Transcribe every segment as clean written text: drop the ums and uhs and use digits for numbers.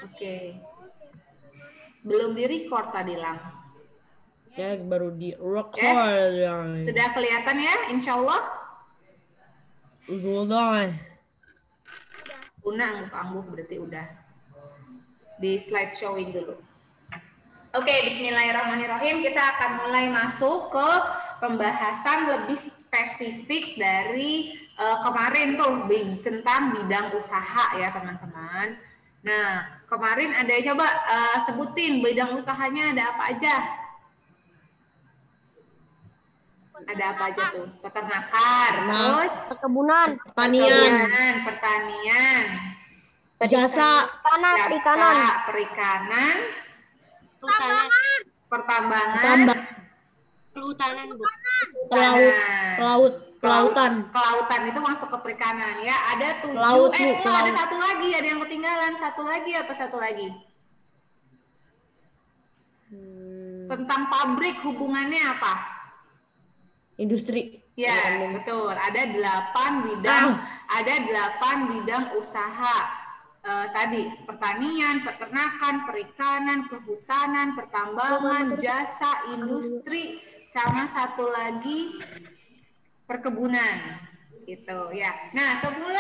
Oke. Belum di-record tadi, Lang. Ya, baru di-record. Yes. Sudah kelihatan ya, insya Allah? Udah. Angguk berarti udah. Di slide showing dulu. Oke, bismillahirrahmanirrahim. Kita akan mulai masuk ke pembahasan lebih spesifik dari kemarin tuh tentang bidang usaha ya teman-teman. Nah, kemarin ada coba sebutin bidang usahanya ada apa aja? Ada apa aja tuh? Peternakan, terus perkebunan, pertanian, jasa, perikanan, pertambangan, kelautan, Bu. Kelautan itu masuk ke perikanan ya. Ada 7. Ada satu lagi, ada yang ketinggalan. Satu lagi apa satu lagi? Tentang pabrik hubungannya apa? Industri. Ya, betul. Ada 8 bidang usaha. Tadi pertanian, peternakan, perikanan, kehutanan, pertambangan, jasa, industri, sama satu lagi perkebunan gitu ya. Nah, sebelum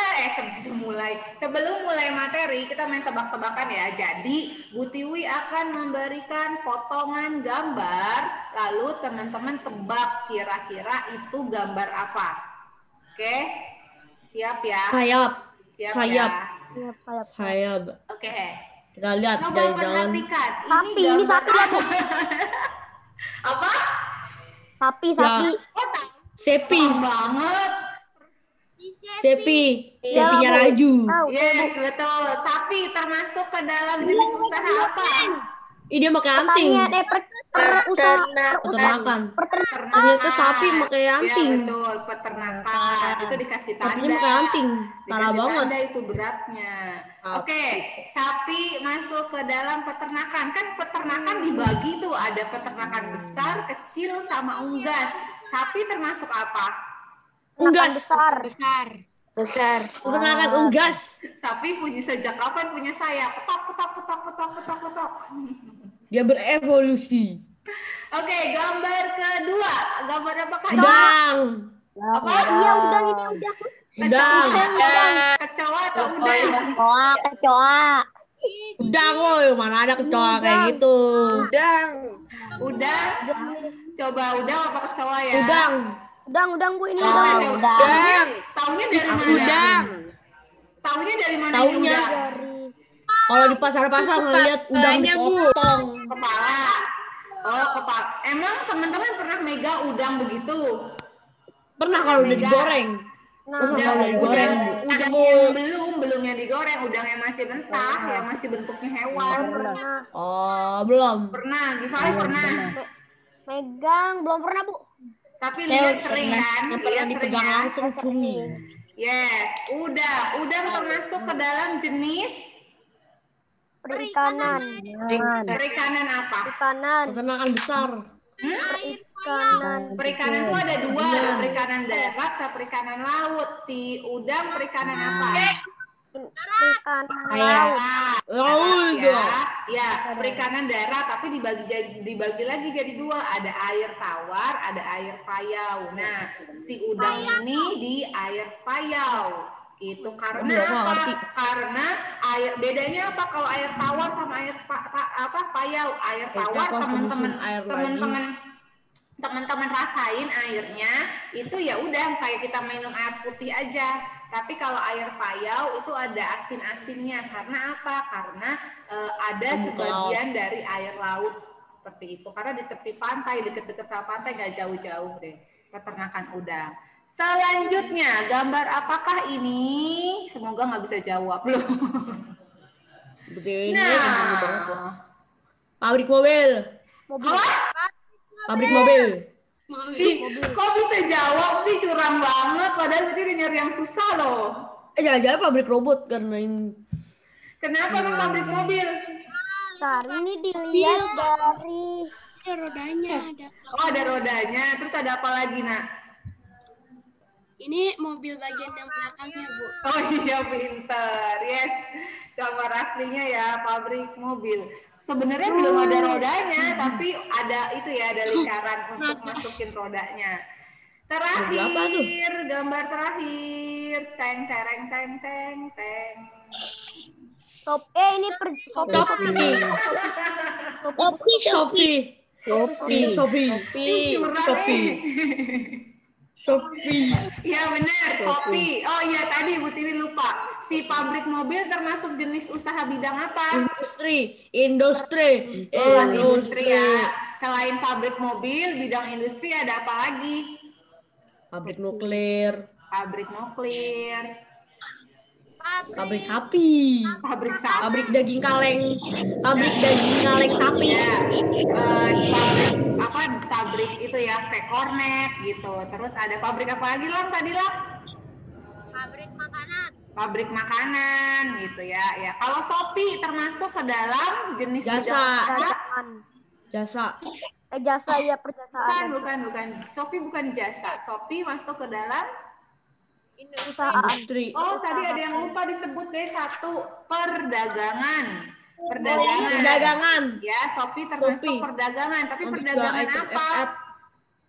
mulai materi kita main tebak-tebakan ya. Jadi Bu Tiwi akan memberikan potongan gambar, lalu teman-teman tebak kira-kira itu gambar apa. Oke? Siap ya? Sayap. Oke. Kita lihat dari jalan. Sapi, ini sapi ya, Bu. Apa? Sapi. Sepi. Banget. Sepinya Raju. Yes, betul. Sapi termasuk ke dalam jenis usaha apa? Dia pakai anting. Peternakan. Ternyata sapi pakai anting. Ya, betul, peternakan. Itu dikasih tanda. Sapinya pakai anting. Parah banget. Tanda itu beratnya. Oke, sapi masuk ke dalam peternakan. Kan peternakan dibagi tuh, ada peternakan besar, kecil, sama unggas. Sapi termasuk apa? Unggas. Besar. Peternakan unggas. Sapi sejak kapan punya sayap? Petok. Dia berevolusi. Oke, gambar kedua. Gambar apa kak? Udang. Apa? Iya, udang ini udang. Kecoa atau udang? Kecoa. Udang, woy. Mana ada kecoa kayak gitu. Udang. Coba udang apa kecoa ya? Udang, Bu, ini udang. Taunya dari mana? Taunya dari mana? Taunya kalau di pasar-pasar ngeliat udang dipotong. Kepala. Oh, kepala. Emang teman-teman pernah megang udang begitu? Pernah kalau udah digoreng. Udang yang belum yang digoreng, udang yang masih mentah, yang masih bentuknya hewan. Oh, belum. Pernah, Gifari pernah. Megang, belum pernah, Bu. Tapi lihat sering kan? Lihat dipegang langsung cumi. Yes, udang termasuk ke dalam jenis perikanan. Perikanan apa? Peternakan besar. Perikanan itu ada 2, ada perikanan darat sama perikanan laut. Si udang perikanan apa? Laut ya, perikanan darat tapi dibagi lagi jadi 2, ada air tawar, ada air payau. Nah, si udang ini di air payau. Itu karena apa? Karena bedanya apa kalau air tawar sama air payau? Air tawar teman-teman rasain airnya itu ya udah kayak kita minum air putih aja. Tapi kalau air payau itu ada asin-asinnya. Karena apa? Karena ada sebagian dari air laut seperti itu. Karena di tepi pantai, deket-deket sama pantai, nggak jauh-jauh deh peternakan udang. Selanjutnya, gambar apakah ini? Semoga nggak bisa jawab loh. Nah, pabrik mobil. Pabrik mobil. Kok bisa jawab sih, curang banget. Padahal itu nyari yang susah loh. Jangan-jangan pabrik robot karena ini. Kenapa pabrik mobil? Ini dilihat dari ada rodanya. Oh, ada rodanya. Terus ada apa lagi, Nak? Ini mobil bagian yang belakangnya, Bu. Oh iya, pinter. Yes, gambar aslinya ya, pabrik mobil. Sebenarnya belum ada rodanya, tapi ada itu ya, ada lingkaran untuk masukin rodanya. Terakhir, gambar terakhir. Teng, tereng, teng, teng, teng. Ini Shopee. Iya benar, Shopee. Oh iya tadi Bu Tiwi lupa. Si pabrik mobil termasuk jenis usaha bidang apa? Industri Ya. Selain pabrik mobil, bidang industri ada apa lagi? Pabrik nuklir. Pabrik Sapi. Pabrik daging kaleng sapi. Ya, pabrik itu ya, pekornet gitu. Terus ada pabrik apa lagi Lam tadi Lam? Pabrik makanan gitu ya. Ya, kalau Shopee termasuk ke dalam jenis Jasa. Jasa ya, perjasaan. Bukan. Shopee bukan jasa. Shopee masuk ke dalam Industri. Oh, tadi ada yang lupa disebut deh, satu, perdagangan. Ya, Shopee termasuk perdagangan, tapi perdagangan apa?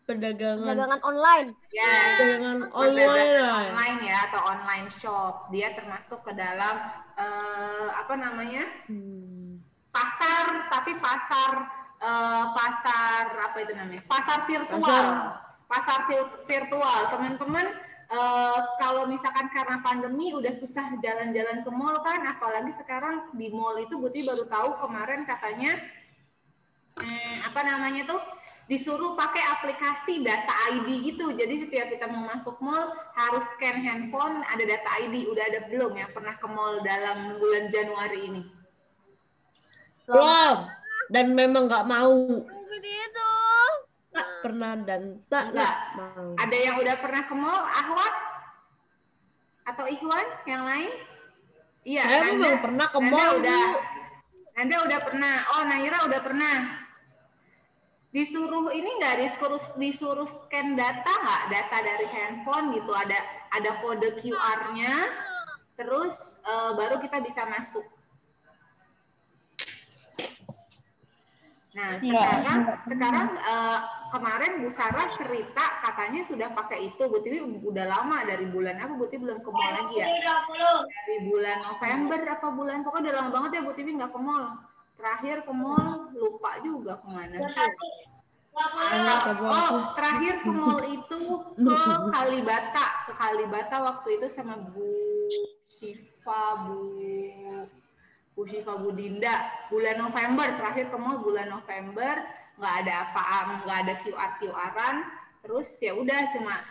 Perdagangan online. Ya, perdagangan online ya, atau online shop. Dia termasuk ke dalam apa namanya? Pasar, tapi pasar apa itu namanya? Pasar virtual. Pasar virtual. Teman-teman, kalau misalkan karena pandemi udah susah jalan-jalan ke mall kan, apalagi sekarang di mall itu Buti baru tahu kemarin katanya apa namanya tuh disuruh pakai aplikasi data ID gitu. Jadi setiap kita mau masuk mall harus scan handphone, ada data ID. Udah ada belum ya pernah ke mall dalam bulan Januari ini? Belum. Dan memang nggak mau. Begitu. Tak pernah dan tak mau. Ada yang udah pernah ke mall, Ahwat? Atau Ikhwan yang lain? Iya, saya belum pernah ke mall. Anda udah pernah. Oh, Naira udah pernah. Disuruh ini nggak? Disuruh scan data nggak? Data dari handphone gitu. Ada kode QR-nya. Terus baru kita bisa masuk. Nah, sekarang kemarin Bu Sarah cerita katanya sudah pakai itu. Bu Tiwi udah lama, dari bulan apa? Bu Tiwi belum ke mall lagi ya? Dari bulan November apa bulan? Pokoknya udah lama banget ya Bu Tiwi nggak ke mall. Terakhir ke mall lupa juga kemana. Terakhir ke mall itu ke Kalibata. Ke Kalibata waktu itu sama Bu Syifa, Bu Syifa Budinda, bulan November, terakhir ke mall bulan November, nggak ada nggak ada QR-an, terus ya udah cuma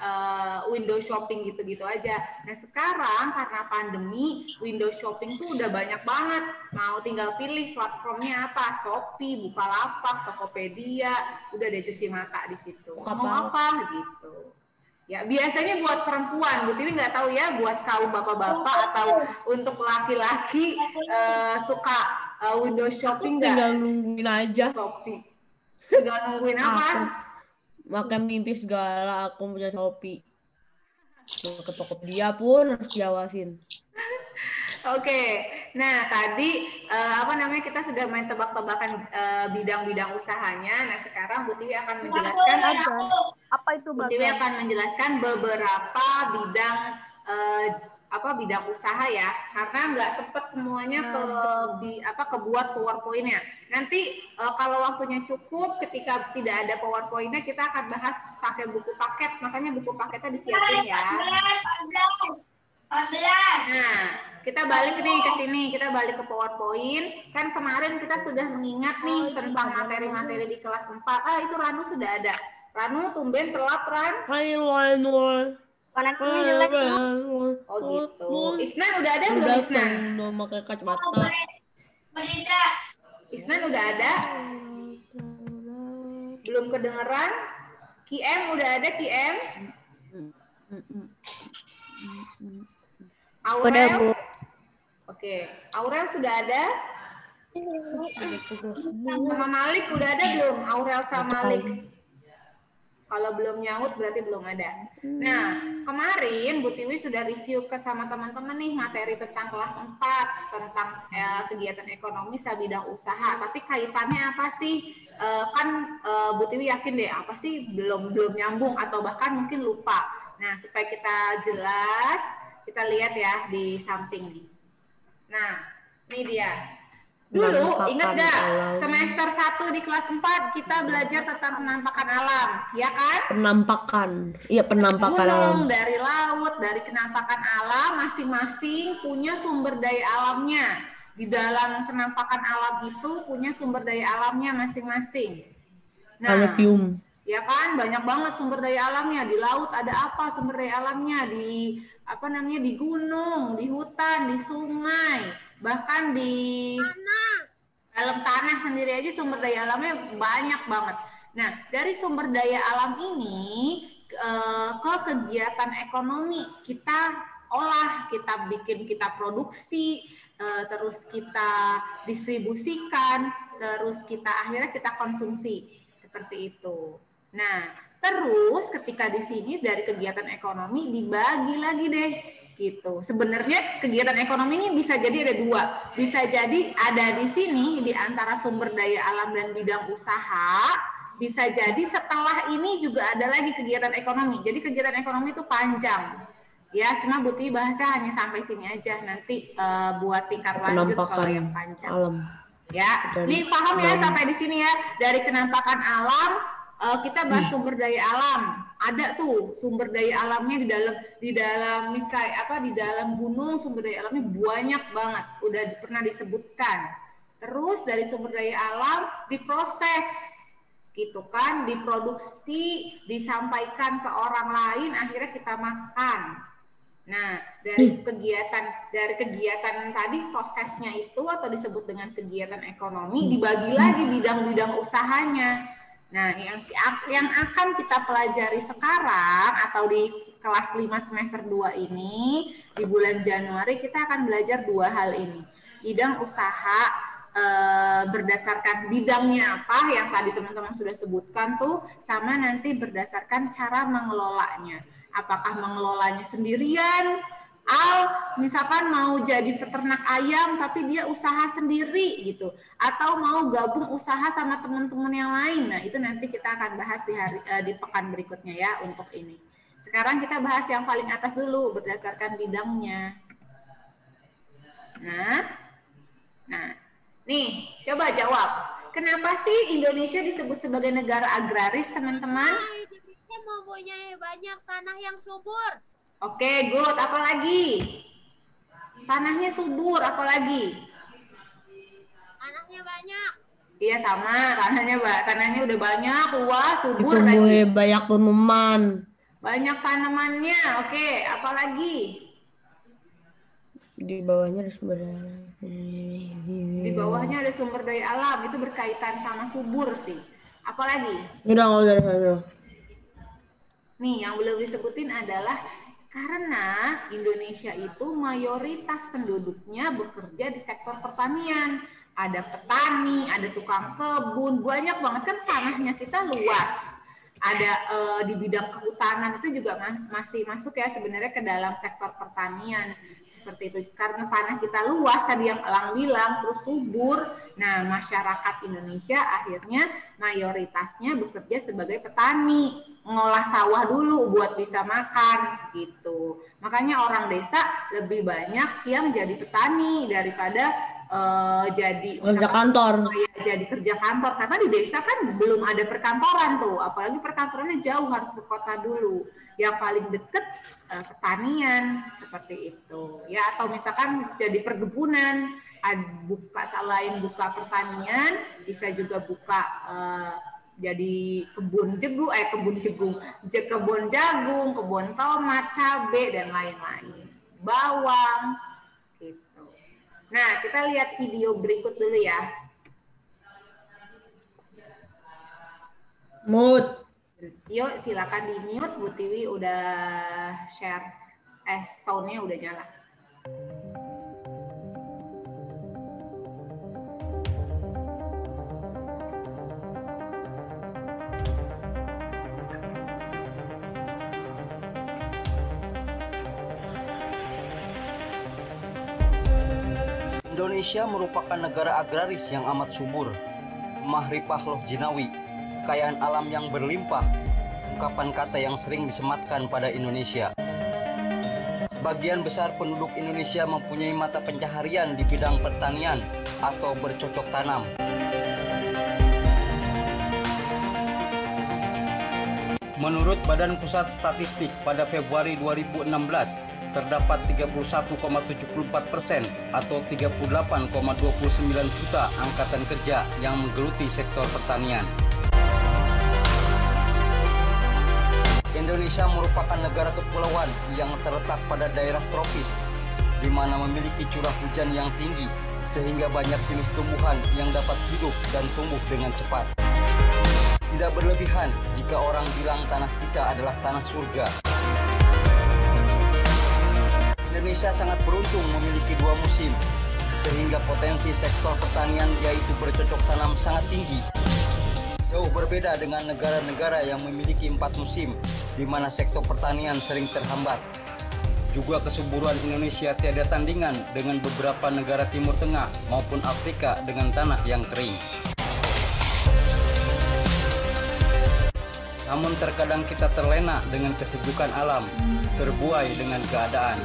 window shopping gitu-gitu aja. Nah sekarang karena pandemi, window shopping tuh udah banyak banget, mau tinggal pilih platformnya apa, Shopee, Bukalapak, Tokopedia, udah ada cuci mata di situ. Mau apa gitu. Ya biasanya buat perempuan, Bu Tiwi nggak tahu ya buat kaum bapak-bapak atau untuk laki-laki suka window shopping nggak? Tinggal nungguin aja. Shopee. Tinggal nungguin apa? Makan mimpi segala aku punya Shopee. Mau ke Tokopedia pun harus diawasin. Oke, nah tadi apa namanya kita sudah main tebak-tebakan bidang-bidang usahanya. Nah sekarang Bu Tiwi akan menjelaskan apa itu Bu Tiwi akan menjelaskan beberapa bidang bidang usaha ya, karena nggak sempet semuanya kebuat PowerPoint-nya. Nanti kalau waktunya cukup, ketika tidak ada PowerPoint-nya kita akan bahas pakai buku paket, makanya buku paketnya disiapin ya. Nah, kita balik nih ke sini, kita balik ke PowerPoint. Kan kemarin kita sudah mengingat nih tentang materi-materi di kelas 4. Itu Ranu sudah ada. Ranu, tumben telat, Ran. Hai, Ranu. Koneksinya jelek. Oh gitu. Isnan udah ada belum Isnan? Udah pakai kacamata. Isnan udah ada? Belum kedengeran? QM udah ada QM? Aurel? Udah, Bu. Oke. Aurel sudah ada? Sama Malik udah ada belum? Aurel sama Malik. Kalau belum nyaut berarti belum ada. Nah, kemarin Bu Tiwi sudah review sama teman-teman nih materi tentang kelas 4 tentang kegiatan ekonomi sebidang usaha. Tapi kaitannya apa sih? Bu Tiwi yakin deh apa sih belum nyambung atau bahkan mungkin lupa. Nah, supaya kita jelas, kita lihat ya di samping nih. Nah, ini dia. Dulu ingat gak semester 1 di kelas 4 kita belajar tentang penampakan alam, ya kan? Penampakan alam. Dari laut, dari penampakan alam masing-masing punya sumber daya alamnya. Di dalam penampakan alam itu punya sumber daya alamnya masing-masing. Nah, ya kan banyak banget sumber daya alamnya. Di laut ada apa sumber daya alamnya? Di di gunung, di hutan, di sungai, bahkan di dalam tanah sendiri aja sumber daya alamnya banyak banget. Nah, dari sumber daya alam ini ke kegiatan ekonomi kita olah, kita bikin, kita produksi, terus kita distribusikan, terus akhirnya kita konsumsi seperti itu. Nah, terus ketika di sini dari kegiatan ekonomi dibagi lagi deh gitu. Sebenarnya kegiatan ekonomi ini bisa jadi ada dua. Bisa jadi ada di sini di antara sumber daya alam dan bidang usaha. Bisa jadi setelah ini juga ada lagi kegiatan ekonomi. Jadi kegiatan ekonomi itu panjang. Ya, cuma Bu Tiwi bahasa hanya sampai sini aja. Nanti buat tingkat lanjut kalau yang panjang. Alam. Ya, ini paham ya sampai di sini ya. Dari kenampakan alam kita bahas sumber daya alam. Ada tuh sumber daya alamnya di dalam misalnya di dalam gunung sumber daya alamnya banyak banget. Udah pernah disebutkan. Terus dari sumber daya alam diproses gitu kan, diproduksi, disampaikan ke orang lain, akhirnya kita makan. Nah, dari kegiatan tadi prosesnya itu atau disebut dengan kegiatan ekonomi dibagi lagi bidang-bidang usahanya. Nah, yang akan kita pelajari sekarang atau di kelas 5 semester 2 ini di bulan Januari kita akan belajar dua hal ini. Bidang usaha berdasarkan bidangnya apa yang tadi teman-teman sudah sebutkan tuh, sama nanti berdasarkan cara mengelolanya. Apakah mengelolanya sendirian, misalkan mau jadi peternak ayam tapi dia usaha sendiri gitu, atau mau gabung usaha sama teman-teman yang lain. Nah, itu nanti kita akan bahas di pekan berikutnya ya untuk ini. Sekarang kita bahas yang paling atas dulu berdasarkan bidangnya. Nah, nih, coba jawab. Kenapa sih Indonesia disebut sebagai negara agraris, teman-teman? Indonesia mempunyai banyak tanah yang subur. Oke, good. Apa lagi? Tanahnya subur, apa lagi? Tanahnya banyak. Iya, sama. Tanahnya udah banyak, luas, subur lagi. Banyak tanaman. Banyak tanamannya. Oke, apa lagi? Di bawahnya ada sumber daya alam. Di bawahnya ada sumber daya alam. Itu berkaitan sama subur sih. Apa lagi? Udah, nggak usah. Nih, yang belum disebutin adalah karena Indonesia itu mayoritas penduduknya bekerja di sektor pertanian. Ada petani, ada tukang kebun, banyak banget kan tanahnya kita luas. Ada di bidang kehutanan itu juga masih masuk ya sebenarnya ke dalam sektor pertanian. Seperti itu, karena tanah kita luas tadi yang Elang bilang, terus subur. Nah, masyarakat Indonesia akhirnya mayoritasnya bekerja sebagai petani, ngolah sawah dulu buat bisa makan gitu. Makanya orang desa lebih banyak yang jadi petani daripada jadi kerja kantor. Jadi kerja kantor, karena di desa kan belum ada perkantoran tuh, apalagi perkantorannya jauh, harus ke kota dulu. Yang paling deket pertanian seperti itu ya, atau misalkan jadi perkebunan, selain buka pertanian bisa juga buka jadi kebun jagung, kebun tomat, cabai dan lain-lain, bawang gitu. Nah, kita lihat video berikut dulu ya. Mute. Yuk, silakan di mute. Bu Tiwi udah share, sound-nya udah nyala. Indonesia merupakan negara agraris yang amat subur. Mahrifah loh jinawi, kekayaan alam yang berlimpah, ungkapan kata yang sering disematkan pada Indonesia. Sebagian besar penduduk Indonesia mempunyai mata pencaharian di bidang pertanian atau bercocok tanam. Menurut Badan Pusat Statistik pada Februari 2016, terdapat 31,74% atau 38,29 juta angkatan kerja yang menggeluti sektor pertanian. Indonesia merupakan negara kepulauan yang terletak pada daerah tropis, di mana memiliki curah hujan yang tinggi, sehingga banyak jenis tumbuhan yang dapat hidup dan tumbuh dengan cepat. Tidak berlebihan jika orang bilang tanah kita adalah tanah surga. Indonesia sangat beruntung memiliki 2 musim, sehingga potensi sektor pertanian yaitu bercocok tanam sangat tinggi. Jauh berbeda dengan negara-negara yang memiliki 4 musim, di mana sektor pertanian sering terhambat. Juga kesuburan Indonesia tiada tandingan dengan beberapa negara Timur Tengah maupun Afrika dengan tanah yang kering. Namun terkadang kita terlena dengan kesejukan alam, terbuai dengan keadaan.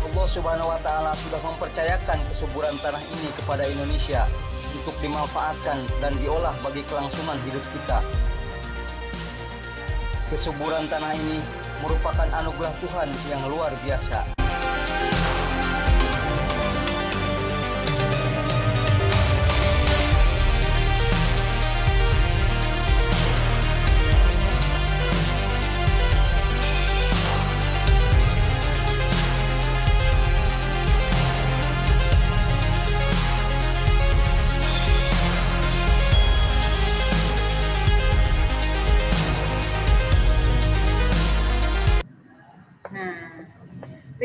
Allah Subhanahu wa Ta'ala sudah mempercayakan kesuburan tanah ini kepada Indonesia untuk dimanfaatkan dan diolah bagi kelangsungan hidup kita. Kesuburan tanah ini merupakan anugerah Tuhan yang luar biasa.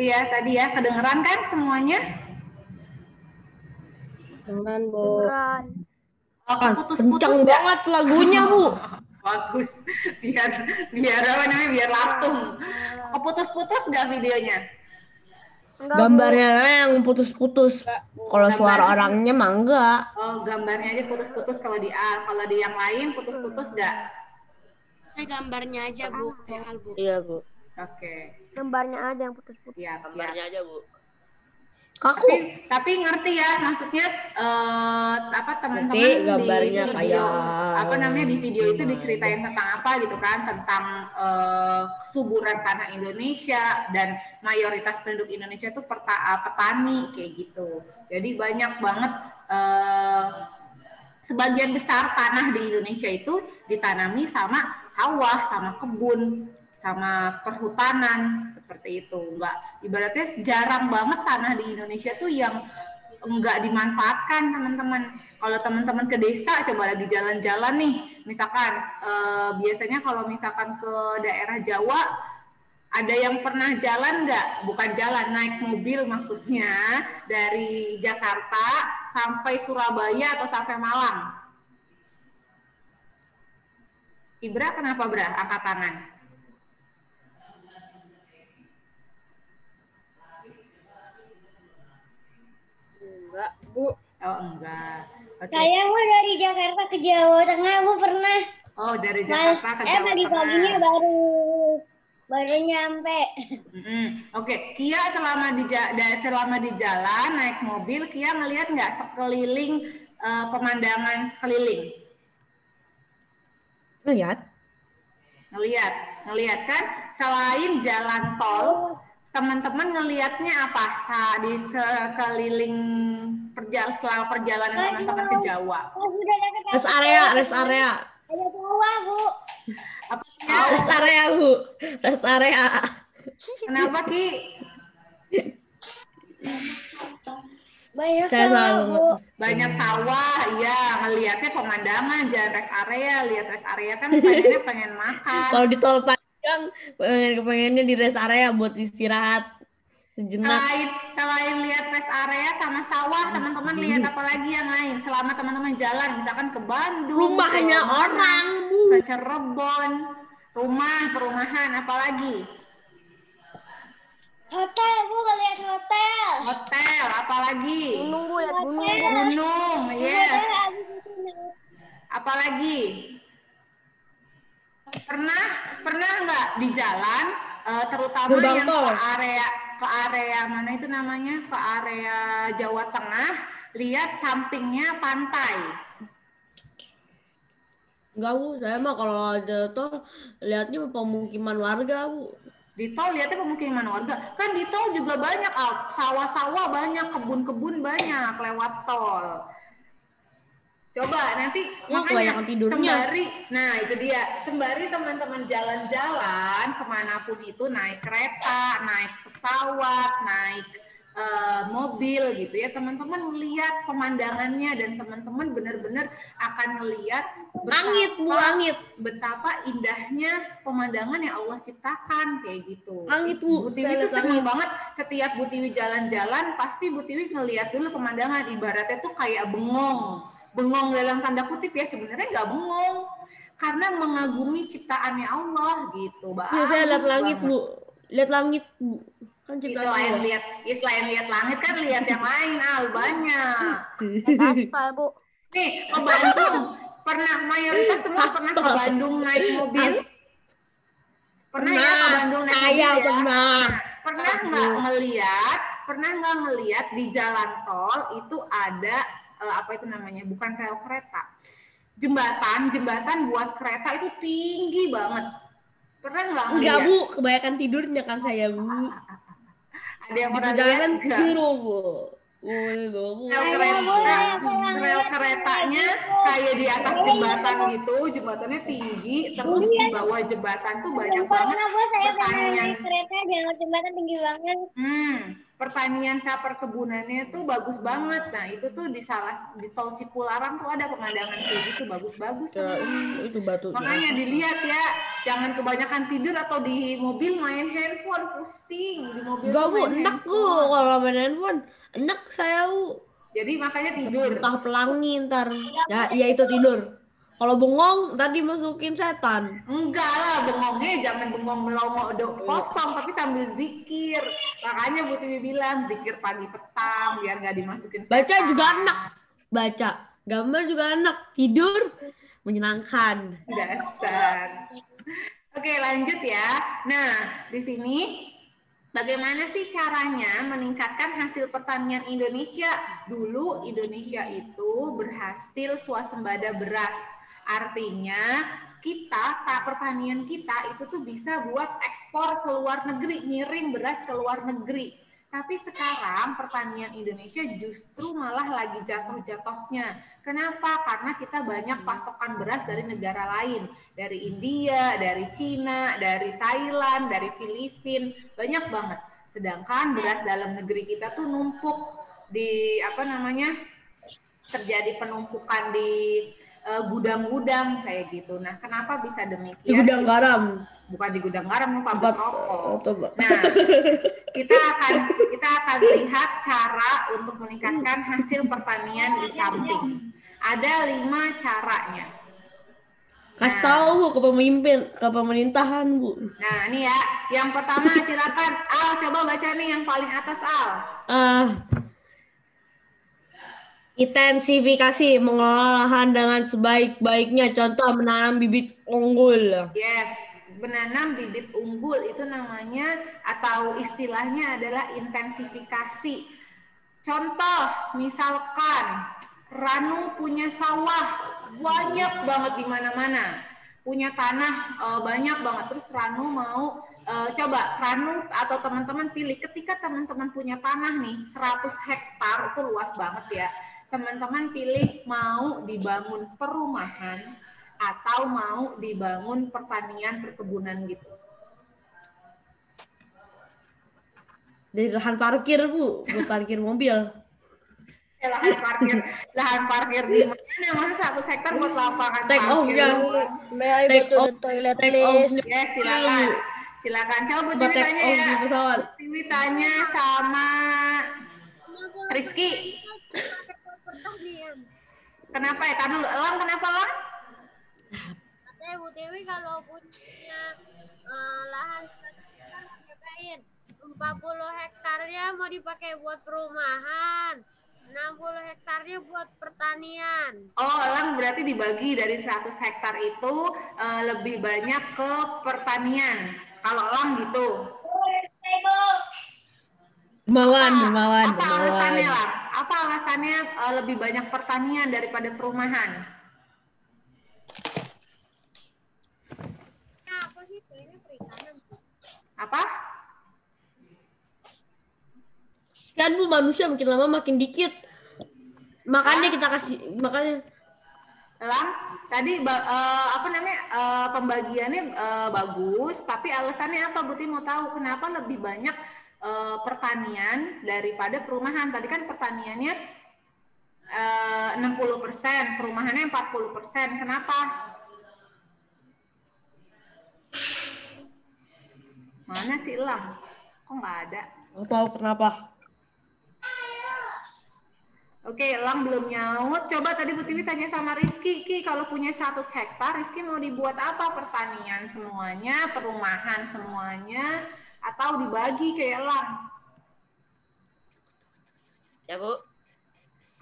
Ya tadi ya kedengeran kan semuanya? Kedengeran, Bu. Oh, putus-putus kencang banget lagunya, Bu. Bagus. Biar apa namanya? Biar langsung. Putus-putus nggak videonya? Gambarnya yang putus-putus. Kalau suara orangnya mah enggak. Oh, gambarnya aja putus-putus kalau di yang lain putus-putus nggak? Gambarnya aja, Bu. Kayak Bu. Iya, Bu. Oke. Gambarnya aja yang putus-putus. Siap. Gambarnya aja, Bu. Kaku. Tapi ngerti ya maksudnya teman-teman gambarnya di video, kayak di video itu diceritain tentang apa gitu kan, tentang kesuburan tanah Indonesia dan mayoritas penduduk Indonesia itu petani kayak gitu. Jadi banyak banget sebagian besar tanah di Indonesia itu ditanami sama sawah, sama kebun, sama perhutanan seperti itu. Ibaratnya jarang banget tanah di Indonesia tuh yang enggak dimanfaatkan, teman-teman. Kalau teman-teman ke desa, coba lagi jalan-jalan nih, misalkan biasanya kalau misalkan ke daerah Jawa, ada yang pernah jalan nggak? Bukan jalan, naik mobil maksudnya dari Jakarta sampai Surabaya atau sampai Malang. Ibra kenapa, Bra? Angkat tangan. Enggak, Bu. Oh, enggak. Okay. Saya mau dari Jakarta ke Jawa Tengah, Bu pernah. Oh, dari Jakarta ke Jawa Tengah. Pagi-paginya baru nyampe. Oke. Kia selama di jalan naik mobil, Kia ngelihat nggak sekeliling pemandangan sekeliling? Ngelihat kan? Selain jalan tol, teman-teman ngelihatnya apa di sekeliling selama perjalanan teman-teman ke Jawa? Rest area. Ada sawah, Bu. Rest area, Bu. Rest area. Kenapa, Ki? Banyak Saya sawah, selalu Bu. Banyak sawah, iya. Ngelihatnya pemandangan, jalan rest area. Lihat rest area kan pengen makan. Kalau di tol panjang, pengennya di rest area buat istirahat sejenak. Selain lihat rest area sama sawah, teman-teman lihat apa lagi yang lain? Selama teman-teman jalan, misalkan ke Bandung, Rumahnya orang, ke Cirebon, perumahan, apa lagi? Hotel, Bu, lihat hotel. Hotel, apalagi? Gunung, Bu, lihat gunung. Gunung, yes. Hotel habis itu Apalagi? Pernah nggak di jalan, terutama Gerbang yang tol. ke area mana itu namanya, ke area Jawa Tengah, lihat sampingnya pantai. Enggak, Bu. Saya mah kalau ada tol lihatnya pemukiman warga, Bu. Di tol lihatnya pemukiman warga. Kan di tol juga banyak, sawah-sawah banyak, kebun-kebun banyak lewat tol. Coba nanti makanya kebanyakan tidurnya. itu dia, sembari teman-teman jalan-jalan kemanapun itu, naik kereta, naik pesawat, naik mobil gitu ya, teman-teman melihat pemandangannya dan teman-teman benar-benar akan melihat betapa indahnya pemandangan yang Allah ciptakan kayak gitu. Langit, Bu. Bu Tiwi itu senang banget setiap Bu Tiwi jalan-jalan, pasti Bu Tiwi ngelihat dulu pemandangan, ibaratnya tuh kayak bengong dalam tanda kutip ya, sebenarnya nggak bengong karena mengagumi ciptaannya Allah gitu. Ya, saya lihat langit, Bu. Lihat langit, Bu. Kan ciptaan Allah. Selain lihat langit kan lihat yang lain, banyak. Aspal, Bu. Nih, ke Bandung. Mayoritas semua pernah ke Bandung naik mobil? Pernah ya ke Bandung naik mobil ya? Pernah nggak ngelihat di jalan tol itu ada apa itu namanya, bukan rel kereta, jembatan buat kereta itu tinggi banget. Pernah nggak ngeliat? Enggak, Bu, kebanyakan tidurnya kan saya, Bu. Ada yang pernah lihat nggak? Rel keretanya kayak di atas jembatan gitu, jembatannya tinggi, terus di bawah jembatan tuh banyak banget pertanian. kereta jangan jembatan tinggi banget. Pertanian perkebunannya tuh bagus banget. Nah itu tuh di tol Cipularang tuh ada pemandangan kayak gitu, bagus-bagus. Itu batu. Makanya dilihat ya, jangan kebanyakan tidur atau di mobil main handphone, pusing di mobil. Enggak, Bu, enak, Bu, kalau main handphone enak saya, Bu. Jadi makanya tidur. Entah pelangi ntar. Ya itu tidur. Kalau bengong tadi masukin setan. Enggak lah, bengongnya jangan bengong melongo kosong, tapi sambil zikir. Makanya Bu Tiwi bilang zikir pagi petang biar nggak dimasukin setan. Baca juga enak. Baca, gambar juga enak. Tidur menyenangkan. Dasar. Oke, lanjut ya. Nah, di sini bagaimana sih caranya meningkatkan hasil pertanian Indonesia? Dulu Indonesia itu berhasil swasembada beras. Artinya pertanian kita itu tuh bisa buat ekspor ke luar negeri, ngirim beras ke luar negeri. Tapi sekarang pertanian Indonesia justru malah lagi jatuh-jatuhnya. Kenapa? Karena kita banyak pasokan beras dari negara lain. Dari India, dari Cina, dari Thailand, dari Filipina. Banyak banget. Sedangkan beras dalam negeri kita tuh numpuk di terjadi penumpukan di gudang-gudang kayak gitu. Nah, kenapa bisa demikian? Di gudang garam. Bukan di gudang garam, pabrik rokok. Nah, kita akan lihat cara untuk meningkatkan hasil pertanian di samping. Ada 5 caranya. Kasih tahu, Bu, ke pemerintahan, Bu. Nah, ini ya. Yang pertama silakan Al, coba baca nih yang paling atas, Al. Intensifikasi mengelola lahan dengan sebaik-baiknya. Contoh menanam bibit unggul. Yes, menanam bibit unggul itu namanya atau istilahnya adalah intensifikasi. Contoh, misalkan Ranu punya sawah banyak banget di mana-mana, punya tanah banyak banget. Terus Ranu mau coba Ranu atau teman-teman pilih, ketika teman-teman punya tanah nih 100 hektar, itu luas banget ya. Teman-teman pilih mau dibangun perumahan atau mau dibangun pertanian perkebunan gitu. Dari lahan parkir, Bu, buat parkir mobil. Lahan parkir di mana? Masa 1 hektar buat lapangan Take off-nya. Toilet Ya, silakan. Coba Bu Tiwi tanya ya. Bu Tiwi tanya sama Rizky. Kenapa ya? Tadi dulu, Elang kenapa, Lang? Katanya Bu Dewi kalau punya lahan 100 hektar mau diapain? 40 hektarnya mau dipakai buat perumahan. 60 hektarnya buat pertanian. Oh, Elang berarti dibagi dari 100 hektar itu lebih banyak ke pertanian. Kalau Elang gitu. Dermawan. Apa alasannya, Lang? Apa alasannya lebih banyak pertanian daripada perumahan? Nah, apa sih ini perikanan? Apa? Kan Bu, manusia makin lama makin dikit. Makanya kita kasih, makanya Elang, tadi pembagiannya bagus, tapi alasannya apa? Buti mau tahu kenapa lebih banyak pertanian daripada perumahan. Tadi kan pertaniannya 60%, perumahannya 40%. Kenapa? Mana sih Elang? Kok nggak ada? nggak tahu kenapa. Oke, Elang belum nyaut. Coba tadi Bu Tiwi tanya sama Rizky, Ki, kalau punya 100 hektar, Rizky mau dibuat apa? Pertanian semuanya, perumahan semuanya, atau dibagi kayak Elang? Ya, Bu.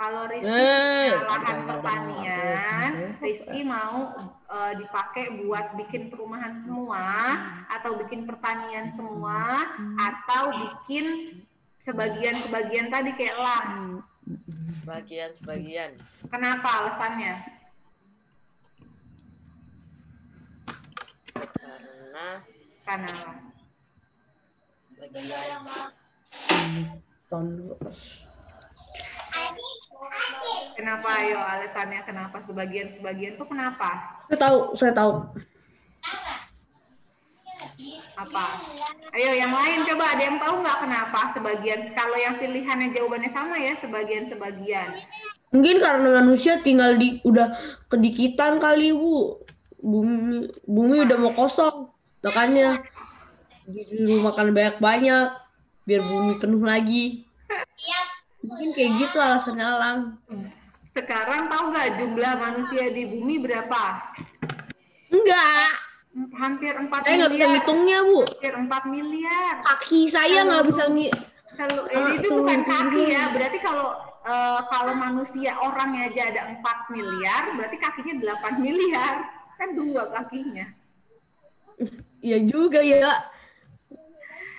Kalau Rizky punya lahan pertanian, Rizky mau dipakai buat bikin perumahan semua, atau bikin pertanian semua, atau bikin sebagian-sebagian tadi kayak Elang? Sebagian. Kenapa alasannya? Karena bagian. Kenapa ayo alasannya kenapa sebagian tuh kenapa? Saya tahu. Apa? Ayo yang lain coba, ada yang tahu nggak kenapa sebagian? Kalau yang pilihannya jawabannya sama ya, sebagian. Mungkin karena manusia tinggal udah kedikitan kali Bu. Bumi udah mau kosong. Makanya disuruh makan banyak-banyak biar bumi penuh lagi. Mungkin kayak gitu alasannya Alang. Sekarang tahu nggak jumlah manusia di bumi berapa? Enggak. Hampir 4 Saya nggak bisa miliar. ngitungnya Bu. Hampir 4 miliar. Kaki saya nggak bisa Itu bukan kaki ya. Berarti kalau manusia orangnya aja ada 4 miliar, berarti kakinya 8 miliar. Kan 2 kakinya. Iya juga ya.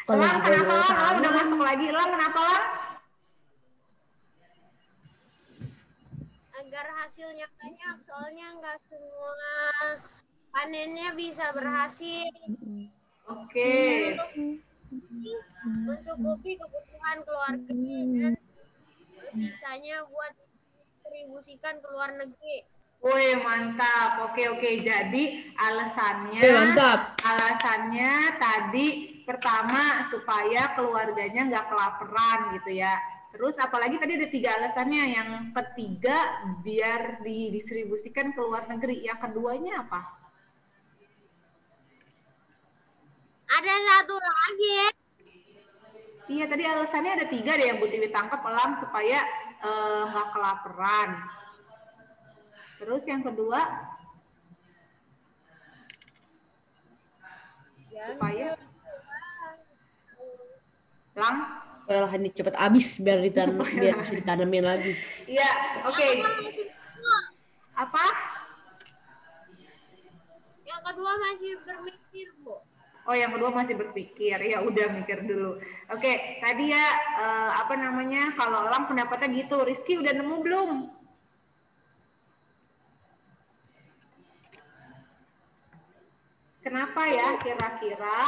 Lang, kenapa Lang? Udah masuk lagi. Lang, kenapa Lang? Agar hasilnya banyak, soalnya nggak semua panennya bisa berhasil. Oke. Mencukupi kebutuhan keluarga dan sisanya buat distribusikan ke luar negeri. Woi, mantap. Oke. Jadi alasannya Mantap. Alasannya tadi pertama supaya keluarganya nggak kelaparan gitu ya. Terus apalagi tadi ada 3 alasannya. Yang ketiga biar didistribusikan ke luar negeri. Yang keduanya apa? Ada satu lagi. Iya, tadi alasannya ada 3 deh yang Bu Tiwi tangkap Elang supaya nggak kelaparan. Terus yang kedua supaya Lang. Supaya lahan ini cepat habis biar bisa ditanamin lagi. Iya, oke. Apa? Yang kedua masih berpikir, Bu. Oh, yang kedua masih berpikir. Ya udah mikir dulu. Oke, tadi ya kalau Elang pendapatnya gitu. Rizky udah nemu belum? Kenapa ya kira-kira?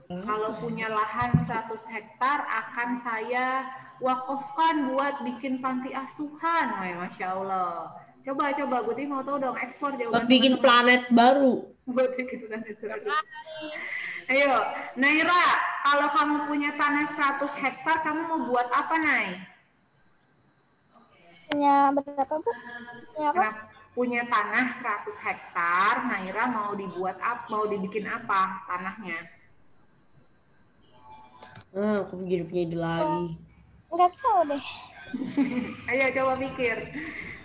Kalau punya lahan 100 hektar akan saya wakafkan buat bikin panti asuhan. Wah, Masya Allah. Coba, Bu Tiwi mau tahu dong ekspor jawaban. Buat bikin planet baru. Buat bikin planet baru. Ayo, Naira, kalau kamu punya tanah 100 hektar, kamu mau buat apa, Nay? Punya berapa, Bu? Punya apa? Punya tanah 100 hektar, Naira mau dibikin apa tanahnya? Aku jadi punya ide lagi. Enggak tahu deh. Ayo coba pikir.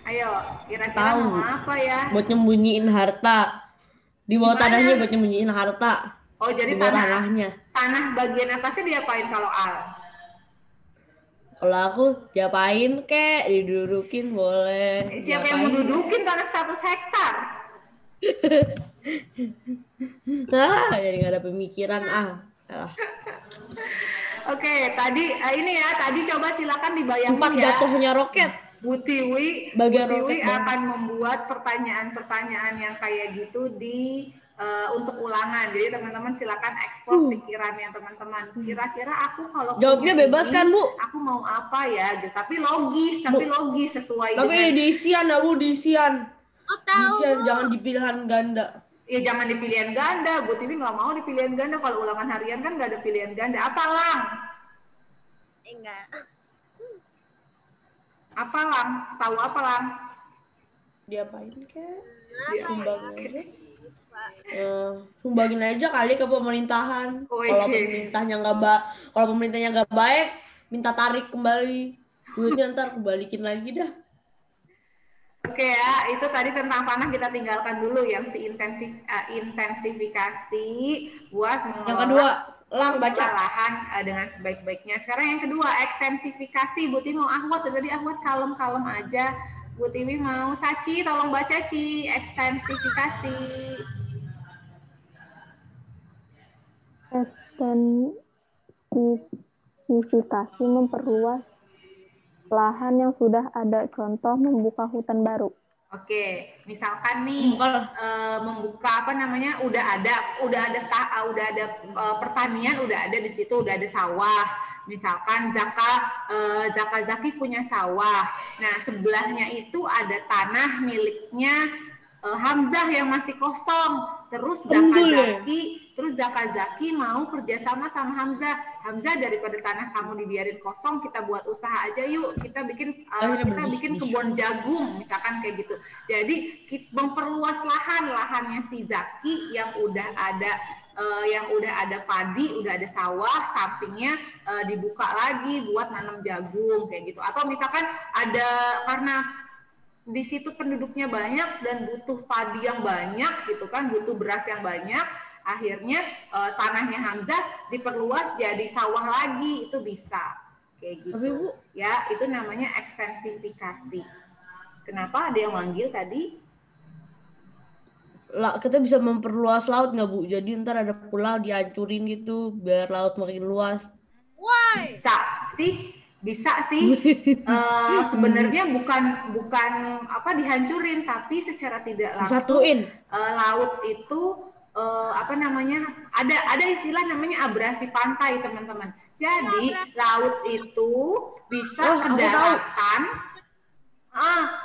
Ayo, kira-kira Tahu. mau apa ya? Buat nyembunyiin harta Di bawah Gimana? tanahnya buat nyembunyiin harta. Oh, jadi Di bawah tanah tanahnya. tanah bagian atasnya diapain kalau Al? Kalau aku diapain kek, didudukin boleh. Siapa yang mau Diapain. dudukin tanah 100 hektar? Jadi nggak ada pemikiran Alah. Oke, tadi ini ya, tadi coba silakan dibayangin Tempat ya. jatuhnya roket. Bu Tiwi Bagian Tiwi roket dong. akan membuat pertanyaan-pertanyaan yang kayak gitu di untuk ulangan. Jadi teman-teman silakan ekspor pikirannya teman-teman. Kira-kira aku kalau Jawabnya punya bebas ini, kan, Bu? Aku mau apa ya? Gitu. Tapi logis sesuai Tapi dengan diisian ya Bu, diisian. Oh tahu Diisian, Bu. jangan dipilihan ganda. ya jangan di pilihan ganda. Bu Tiwi nggak mau di pilihan ganda. Kalau ulangan harian kan nggak ada pilihan ganda. Apa Lang? Enggak. Apa Lang? Tahu apa Lang? Diapain kek? Dia Sumbangin aja. Sumbangin aja kali ke pemerintahan. Oh, Kalau iya. pemerintahnya nggak baik, minta tarik kembali. Duitnya ntar kebalikin lagi dah. Oke ya, itu tadi tentang panah kita tinggalkan dulu yang si intensifikasi buat Yang mengelola kedua, Lang baca. lahan dengan sebaik-baiknya. Sekarang yang kedua, ekstensifikasi. Bu Tiwi mau Ahwat, tadi Ahwat kalem-kalem aja. Bu Tiwi mau Saci, tolong baca Ci, ekstensifikasi. Ekstensifikasi memperluas lahan yang sudah ada, contoh membuka hutan baru. Oke, misalkan nih membuka apa namanya udah ada pertanian udah ada di situ, udah ada sawah. Misalkan Zaka Zaki punya sawah. Nah, sebelahnya itu ada tanah miliknya Hamzah yang masih kosong. Terus Zaka Zaki mau kerjasama sama Hamzah. Hamzah, daripada tanah kamu dibiarin kosong, kita buat usaha aja yuk. Kita bikin kebun jagung, misalkan kayak gitu. Jadi memperluas lahannya si Zaki yang udah ada padi, udah ada sawah, sampingnya dibuka lagi buat nanam jagung kayak gitu. Atau misalkan karena di situ penduduknya banyak dan butuh padi yang banyak gitu kan, butuh beras yang banyak, akhirnya tanahnya Hamzah diperluas jadi sawah lagi, itu bisa kayak gitu. Tapi, Bu, ya itu namanya ekstensifikasi. Kenapa ada yang manggil tadi? Kita bisa memperluas laut nggak Bu? Jadi ntar ada pulau dihancurin gitu biar laut makin luas. Why? Bisa sih. Sebenarnya bukan apa dihancurin, tapi secara tidak langsung Disatuin. laut itu ada istilah namanya abrasi pantai, teman-teman. Jadi laut itu bisa ke daratan.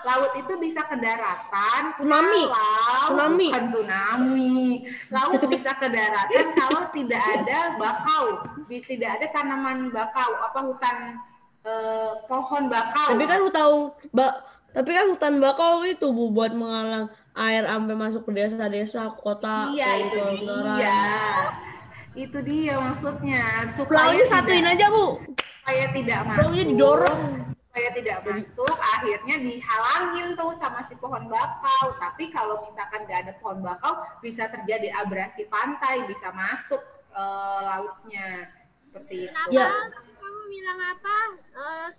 Laut itu bisa ke daratan bukan tsunami. Laut bisa ke daratan kalau tidak ada bakau, tidak ada tanaman bakau, hutan pohon bakau. Tapi kan hutan bakau itu Bu buat menghalang air sampai masuk ke desa-desa, kota. Iya, itu dia maksudnya. Pulaunya satuin aja Bu. Supaya tidak masuk. Pulaunya didorong. Supaya tidak masuk, akhirnya dihalangin tuh sama si pohon bakau. Tapi kalau misalkan nggak ada pohon bakau, bisa terjadi abrasi pantai, bisa masuk lautnya seperti itu. Ya. Kamu bilang apa?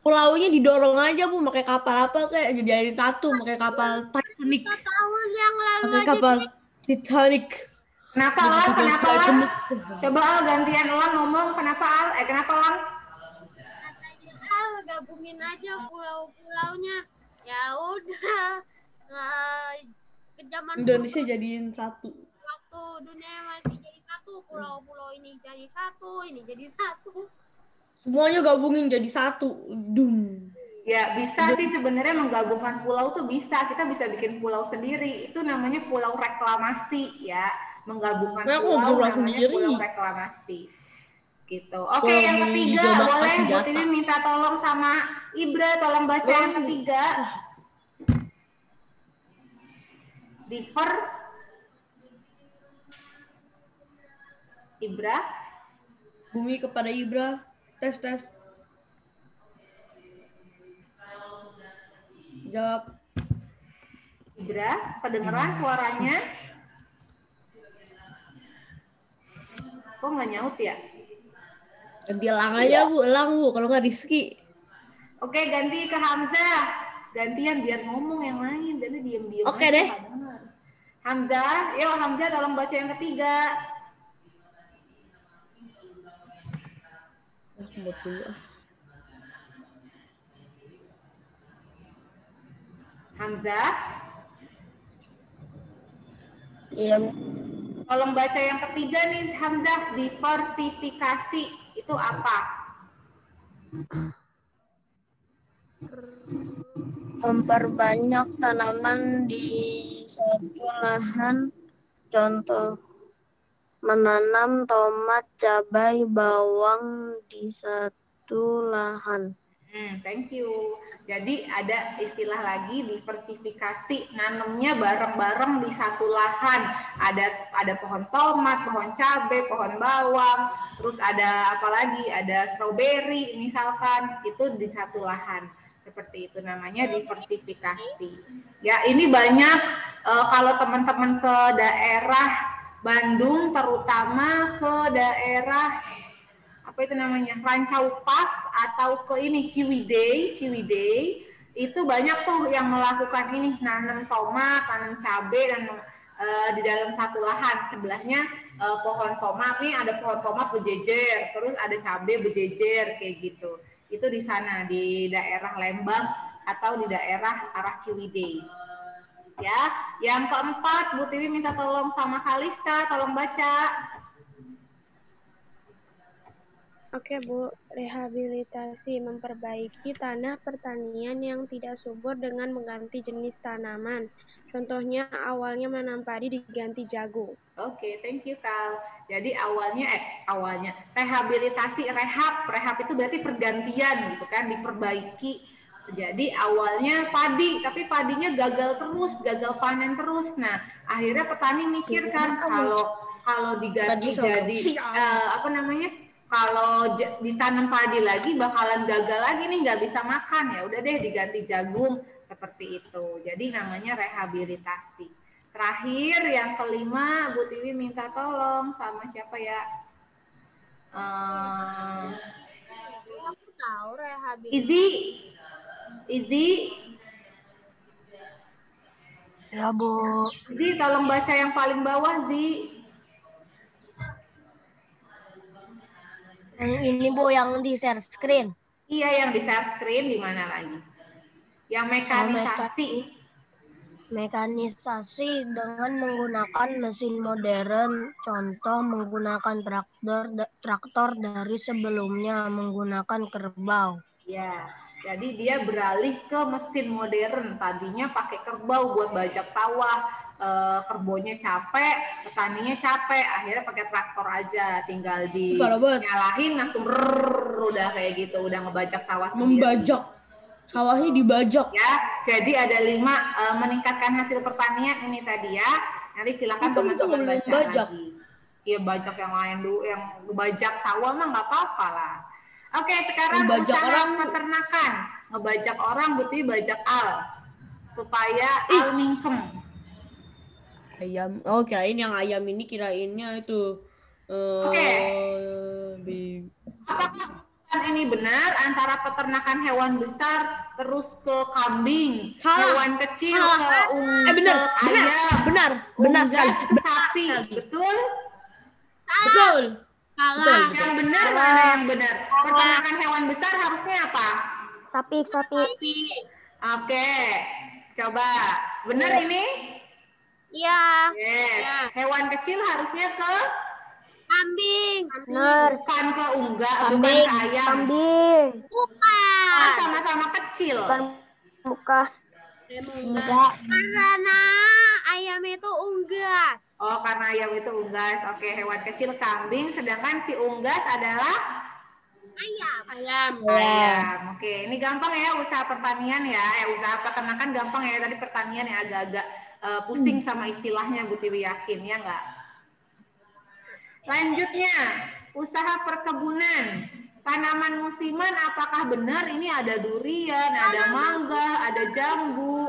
Pulaunya didorong aja Bu, pakai kapal apa kayak jadi satu, pakai kapal Titanic. Tahun yang lalu Pakai kapal Titanic. Kenapa Lang? Coba Al gantian Lang ngomong. Kenapa Lang? Gabungin aja pulau-pulaunya. Ya udah. Ke zaman Indonesia jadiin satu. waktu dunia masih jadi satu, pulau-pulau ini jadi satu, ini jadi satu. Semuanya gabungin jadi satu. Dum. Ya bisa sih sebenarnya menggabungkan pulau tuh bisa. Kita bisa bikin pulau sendiri. Itu namanya pulau reklamasi ya. Menggabungkan pulau namanya pulau reklamasi. Gitu. Oke, yang ketiga boleh Bu Tiwi minta tolong sama Ibra, tolong baca yang ketiga. Diver. Ibra. Bumi kepada Ibra. Tes. Jawab. Ibra, kedengeran suaranya? Kok nggak nyaut ya? Ganti elang aja Bu, elang Bu, kalau nggak Rizky. Oke, ganti ke Hamzah. Gantian biar ngomong yang lain, jadi diem-diem Oke aja, deh. nggak dengar. Hamzah, yuk Hamzah tolong baca yang ketiga. Sebut dulu. Hamzah, Iya. tolong baca yang ketiga nih Hamzah, diversifikasi itu apa? Memperbanyak tanaman di satu lahan, contoh menanam tomat, cabai, bawang di satu lahan. Thank you. Jadi ada istilah lagi diversifikasi, nanamnya bareng-bareng di satu lahan. Ada pohon tomat, pohon cabai, pohon bawang, terus ada apa lagi? Ada stroberi misalkan, itu di satu lahan. Seperti itu namanya diversifikasi. Ya, ini banyak kalau teman-teman ke daerah Bandung, terutama ke daerah apa itu namanya, Rancau Pas atau ke ini Ciwidey, itu banyak tuh yang melakukan ini, nanam tomat, nanam cabai, dan di dalam satu lahan. Sebelahnya pohon tomat nih, ada pohon tomat berjejer, terus ada cabai berjejer kayak gitu. Itu di sana di daerah Lembang atau di daerah arah Ciwidey. Ya, yang keempat Bu Tiwi minta tolong sama Kalista, tolong baca. Oke Bu, rehabilitasi memperbaiki tanah pertanian yang tidak subur dengan mengganti jenis tanaman. Contohnya awalnya menanam padi diganti jagung. Oke, thank you Kal. Jadi awalnya rehabilitasi, rehab itu berarti pergantian gitu kan, diperbaiki. Jadi awalnya padi, tapi padinya gagal panen terus. Nah, akhirnya petani mikir kan kalau diganti jadi kalau ditanam padi lagi bakalan gagal lagi nih, nggak bisa makan, ya udah deh diganti jagung, seperti itu. Jadi namanya rehabilitasi. Terakhir yang kelima, Bu Tiwi minta tolong sama siapa ya? Aku tahu rehabilitasi. Izzy. Ya Bu. Izzy, tolong baca yang paling bawah, Zi. Yang ini Bu, yang di share screen. Iya, yang di share screen di mana lagi? Yang mekanisasi. Mekanisasi dengan menggunakan mesin modern, contoh menggunakan traktor dari sebelumnya menggunakan kerbau. Ya, jadi dia beralih ke mesin modern. Tadinya pakai kerbau buat bajak sawah, kerbonya capek, petaninya capek, akhirnya pakai traktor aja, tinggal dinyalahin langsung udah kayak gitu, udah ngebajak sawah sendiri. Membajak, sawahnya dibajak. Ya, jadi ada 5 meningkatkan hasil pertanian ini tadi ya. Nanti silakan teman-teman baca lagi. Iya, bajak yang lain dulu, yang ngebajak sawah mah nggak apa-apa lah. Oke, sekarang usaha peternakan, ngebajak orang butuh bajak al supaya al mingkem. Ayam. Oh, kirain yang ayam ini kirainnya itu. Oke. Apakah ini benar antara peternakan hewan besar terus ke kambing, hewan kecil ke ayam, benar sekali, ke sapi, betul? Betul. Salah. Yang benar mana yang benar? Peternakan hewan besar harusnya apa? Sapi. Oke, coba benar ini? Iya. Yes. Hewan kecil harusnya ke Kambing. bukan ke unggas, bukan ke ayam. Kambing. Bukan. Sama-sama kecil. Bukan. Karena ayam itu unggas. Oh, karena ayam itu unggas. Oke, hewan kecil kambing, sedangkan si unggas adalah Ayam. Oke, ini gampang ya usaha pertanian ya. Usaha peternakan gampang ya. Tadi pertanian yang agak-agak pusing sama istilahnya, Bu Tiwi yakin ya nggak? Lanjutnya, usaha perkebunan. Tanaman musiman apakah benar ini ada durian, ada mangga, ada jambu?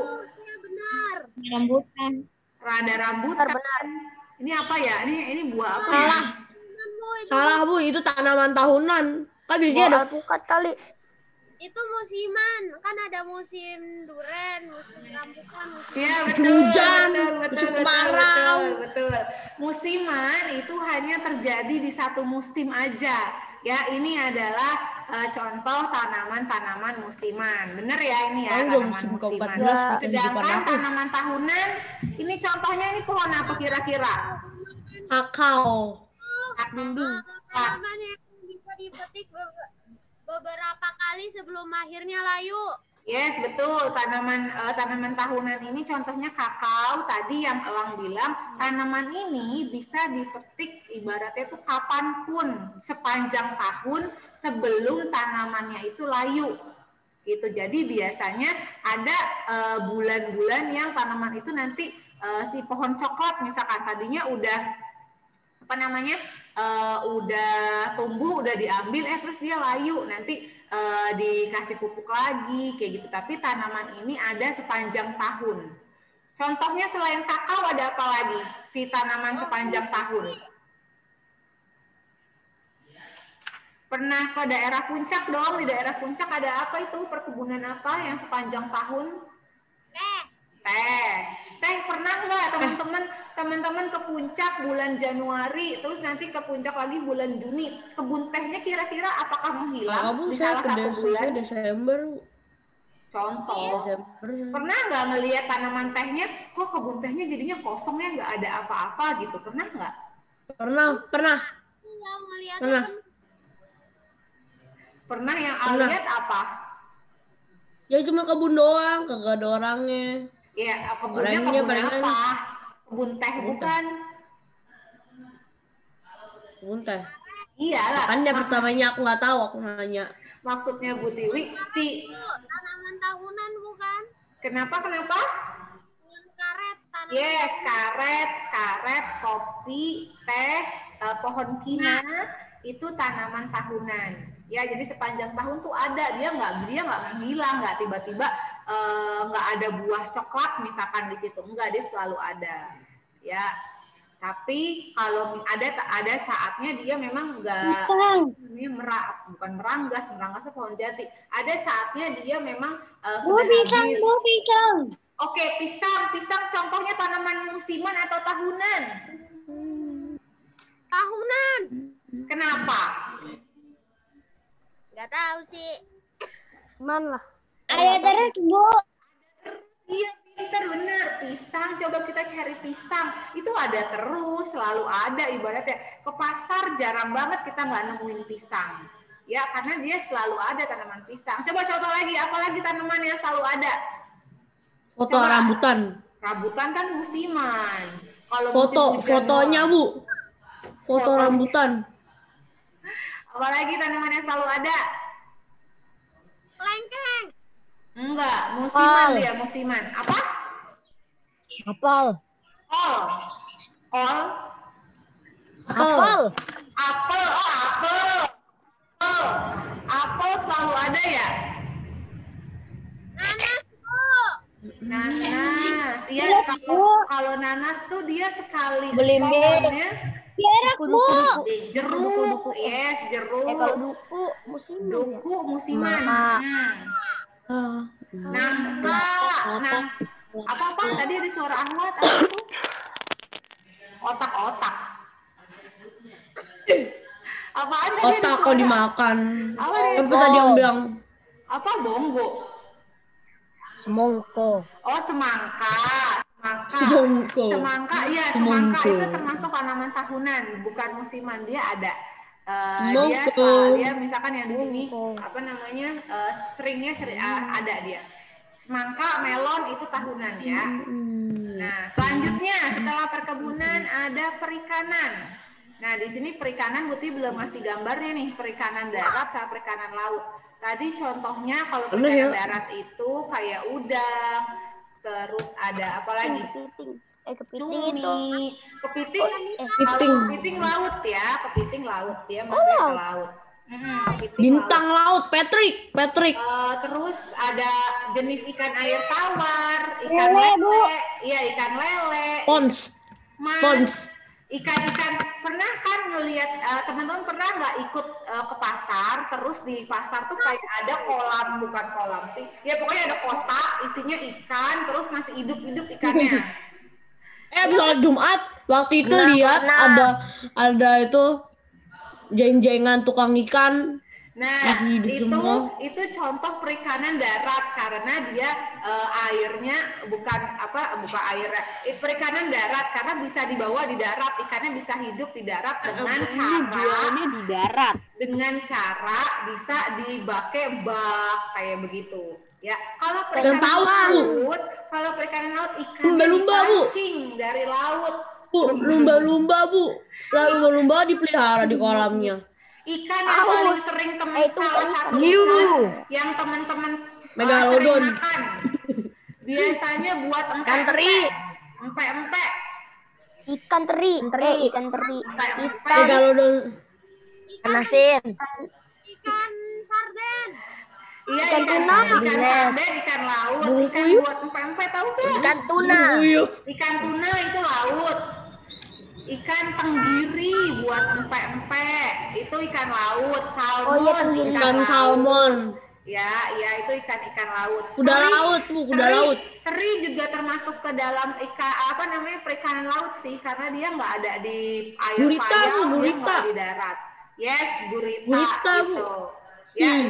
Benar. Rambutan. Ada rambutan. Benar. Ini apa ya? Ini buah apa? Salah. Bu, itu Salah Bu, itu tanaman tahunan. Kan biasanya ada alpukat kali. itu musiman. Kan ada musim duren, musim rambutan, musim Iya, musim betul, hujan, betul, musim betul, kemarau. betul. Musiman itu hanya terjadi di satu musim aja. Ya, ini adalah contoh tanaman-tanaman musiman. Bener ya ini ya, Sekarang udah tanaman musim musiman. ke-14 bukan di depan Sedangkan aku. tanaman tahunan, ini contohnya ini pohon apa kira-kira? Kakao. tanaman yang bisa dipetik beberapa kali sebelum akhirnya layu. Yes, betul. Tanaman tahunan ini contohnya kakao. Tadi yang Elang bilang, tanaman ini bisa dipetik ibaratnya itu kapanpun sepanjang tahun sebelum tanamannya itu layu. Gitu. Jadi biasanya ada bulan-bulan yang tanaman itu nanti si pohon coklat misalkan tadinya udah udah tumbuh, udah diambil, terus dia layu, nanti dikasih pupuk lagi, kayak gitu. Tapi tanaman ini ada sepanjang tahun. Contohnya selain kakao ada apa lagi? Si tanaman sepanjang tahun. Pernah ke daerah puncak dong? Di daerah puncak ada apa itu? Perkebunan apa yang sepanjang tahun? Teh pernah nggak teman-teman ke puncak bulan Januari, terus nanti ke puncak lagi bulan Juni, kebun tehnya kira-kira apakah menghilang di salah satu bulan? Desember. Contoh, Desember. pernah nggak ngelihat tanaman tehnya, kok kebun tehnya jadinya kosong ya, nggak ada apa-apa gitu, pernah nggak? Pernah. Pernah yang lihat apa? Ya cuma kebun doang, kagak ada orangnya. Ya, kebunnya Orangnya kebun palingan apa? Kebun teh bukan? Kebun teh. Iyalah. Makanya pertamanya aku nggak tahu, aku nanya. Maksudnya Bu Tiwi, tanaman tahunan bukan? Kenapa? Karet, tanaman. Yes, karet, kopi, teh, pohon kina, itu tanaman tahunan. Ya, jadi sepanjang tahun tuh ada, dia nggak menghilang, nggak tiba-tiba nggak ada buah coklat misalkan di situ, enggak, dia selalu ada. Ya, tapi kalau ada saatnya dia memang nggak, ini bukan meranggas pohon jati. Ada saatnya dia memang sudah habis. Pisang. Oke, pisang contohnya tanaman musiman atau tahunan? Tahunan. Kenapa? Gak tahu sih. Mana lah? Ada terus, Bu. Iya, pinter bener. Pisang, coba kita cari pisang. Itu ada terus, selalu ada ibaratnya. Ke pasar jarang banget kita nggak nemuin pisang. Ya, karena dia selalu ada tanaman pisang. Coba contoh lagi, apalagi tanaman yang selalu ada? Rambutan. Rambutan kan musiman. Kalau Fotonya Bu. Foto rambutan. Apalagi tanaman yang selalu ada? Lengkeng. Enggak, musiman dia, musiman. Apa? Apel. Kol. Apel. Apel. Apel selalu ada ya? Nanas, Bu. Nanas. Iya, kalau nanas tuh dia sekali Belimbing. pohonnya Jeruk, Bu. jeruk. Yes, jeruk. Duku musim. Duku musiman. Nangka. Apa? Tadi ada suara Ahmad. Apa itu? Otak. Apaan tadi? Otak kok dimakan. Apa dia? Tapi tadi yang bilang Apa bonggo? Semongko. Oh, semangka. Semangka, iya, semangka itu termasuk tanaman tahunan, bukan musiman. Dia ada. Dia misalkan yang di sini apa namanya? Seringnya ada dia. Semangka, melon itu tahunan ya. Nah, selanjutnya setelah perkebunan ada perikanan. Nah, di sini perikanan Buti belum ngasih gambarnya nih, perikanan darat sama perikanan laut. Tadi contohnya kalau perikanan darat itu kayak udang, terus ada apa lagi? Cumi, kepiting laut ya, kepiting laut dia masuk ke laut. Bintang laut, Patrick. Terus ada jenis ikan air tawar, ikan Lele, Bu. ikan lele, Pons. Ikan-ikan pernah kan ngelihat teman-teman pernah nggak ikut ke pasar, terus di pasar tuh kayak ada kolam, bukan kolam sih, ya pokoknya ada kotak isinya ikan, terus masih hidup-hidup ikannya. Sholat Jumat waktu itu lihat ada itu jeng-jengan tukang ikan. Nah, hidup semua. itu contoh perikanan darat karena dia airnya bukan air, perikanan darat karena bisa dibawa di darat, ikannya bisa hidup di darat dengan cara bisa dipakai bak kayak begitu. Ya, kalau perikanan laut ikan dipancing dari laut. Bu, lumba-lumba Bu, lumba-lumba dipelihara di kolamnya. Ikan yang paling sering salah satu ikan yang teman-teman sering makan biasanya buat ikan teri. Empek-empek. Ikan teri. Ikan asin. Ikan sarden. Iya, ikan sarden, ikan laut, ikan buat empek-empek tahu nggak? Ikan tuna. Ikan tuna itu laut. Ikan tenggiri buat empek-empek itu ikan laut, salmon, ikan salmon. Ya, itu ikan laut. Kuda laut. Teri juga termasuk ke dalam perikanan laut sih, karena dia nggak ada di air payau, dia nggak di darat. Yes, gurita gitu. Ya,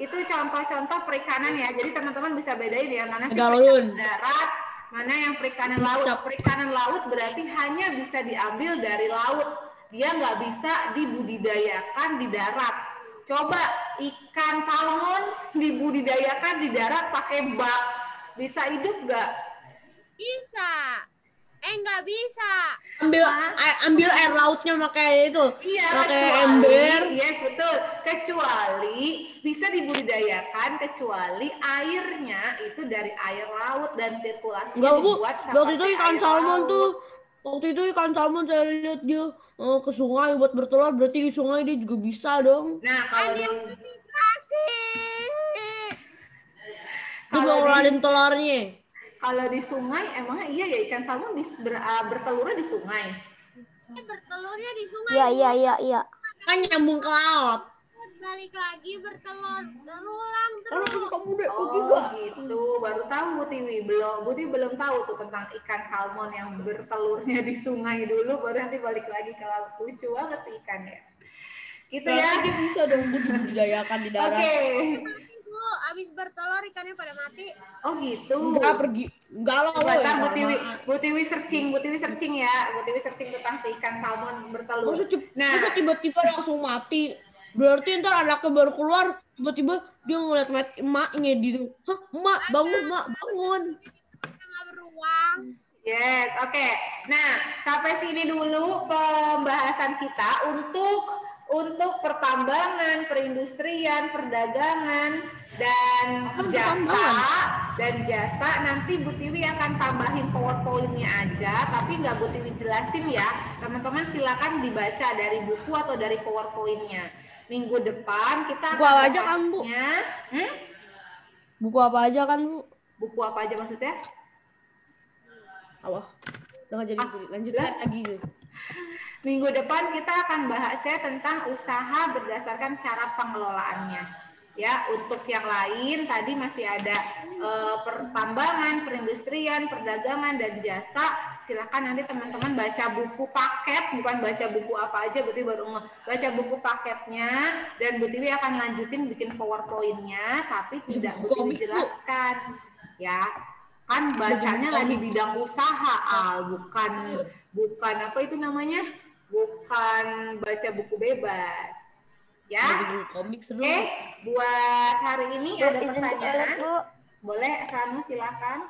itu contoh-contoh perikanan ya. Jadi teman-teman bisa bedain ya mana sih perikanan darat, mana yang perikanan laut. Perikanan laut berarti hanya bisa diambil dari laut. Dia nggak bisa dibudidayakan di darat. Coba ikan salmon dibudidayakan di darat pakai bak. Bisa hidup nggak? Bisa. Nggak bisa. Ambil air lautnya pakai itu. Iya, pakai ember. Yes, betul. Kecuali bisa dibudidayakan kecuali airnya itu dari air laut dan sirkulasinya dibuat waktu itu ikan salmon tuh. Waktu itu ikan salmon saya lihat dia ke sungai buat bertelur, berarti di sungai dia juga bisa dong. Nah, kalau dia ngeluarin telurnya. Kalau di sungai emangnya iya ya ikan salmon bertelurnya di sungai? Bertelurnya di sungai. Iya. Kan nyambung ke laut. Balik lagi bertelur, berulang terus. Gitu. Baru tahu Bu Tiwi. Belum tahu tuh tentang ikan salmon yang bertelurnya di sungai dulu, baru nanti balik lagi ke laut. Lucu banget sih ikannya. Gitu ya. Dia bisa dong dibudidayakan di darat. Oke. Bu, abis bertelur ikannya pada mati. Oh gitu. Enggak lah. Sebentar Bu Tiwi searching ya. Bu Tiwi searching tentang si ikan salmon bertelur. Masa tiba-tiba langsung mati. Berarti ntar anaknya baru keluar, tiba-tiba dia ngeliat emaknya gitu. Hah, emak, bangun. Nggak beruang. Yes, oke. Nah, sampai sini dulu pembahasan kita untuk pertambangan, perindustrian, perdagangan, dan jasa. Nanti Bu Tiwi akan tambahin PowerPoint-nya aja, tapi nggak Bu Tiwi jelasin ya. Teman-teman silakan dibaca dari buku atau dari PowerPoint-nya. Minggu depan kita buku apa aja kan Bu? Buku apa aja kan Bu? Buku apa aja maksudnya? Udah nggak jadi lanjutkan lagi. Minggu depan kita akan bahasnya tentang usaha berdasarkan cara pengelolaannya. Ya, untuk yang lain tadi masih ada pertambangan, perindustrian, perdagangan, dan jasa. Silakan nanti teman-teman baca buku paket, bukan baca buku apa aja, Bu Tiwi baru baca buku paketnya, dan Bu Tiwi akan lanjutin bikin PowerPoint-nya, tapi tidak Bu Tiwi jelaskan. Ya, kan bacanya lagi bidang usaha, bukan apa itu namanya? Bukan baca buku bebas. Ya, oke. Buat hari ini ada pertanyaan. Boleh, Sanu silakan.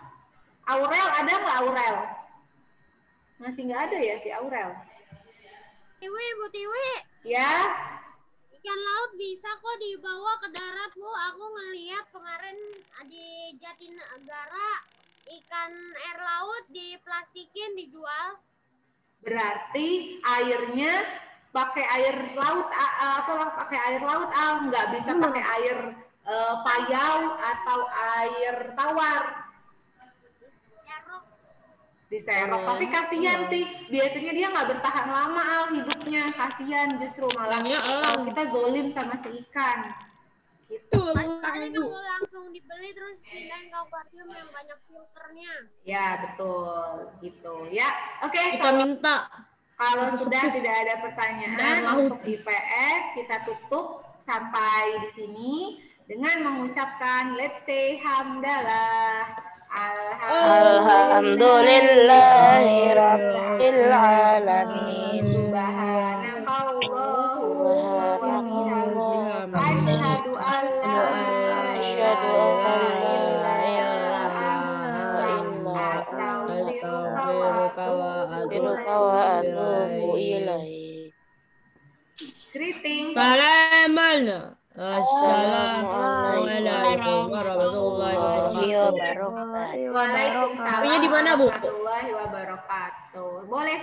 Aurel ada nggak Aurel? Masih nggak ada ya si Aurel? Bu Tiwi. Ya. Ikan laut bisa kok dibawa ke darat Bu. Aku ngeliat kemarin di Jatinegara ikan air laut diplastikin dijual. Berarti airnya pakai air laut pakai air laut nggak bisa pakai air payau atau air tawar. diserok. Tapi kasihan sih, biasanya dia nggak bertahan lama Al hidupnya, kasihan justru malah kita zolim sama si ikan. Gitu. Makanya kamu langsung dibeli terus pindahin ke akuarium yang banyak filternya. Ya betul, gitu ya. Oke, Kita minta kalau sudah tidak ada pertanyaan untuk IPS, kita tutup sampai di sini dengan mengucapkan let's say hamdalah. Alhamdulillahirabbil alamin. Subhanallah wa bihamdihi asyhadu an la ilaha illallah astaghfiruka wa atubu ilaik. Greetings. Assalamualaikum warahmatullahi wabarakatuh. Waalaikumsalam di mana, Bu? warahmatullahi wabarakatuh. Boleh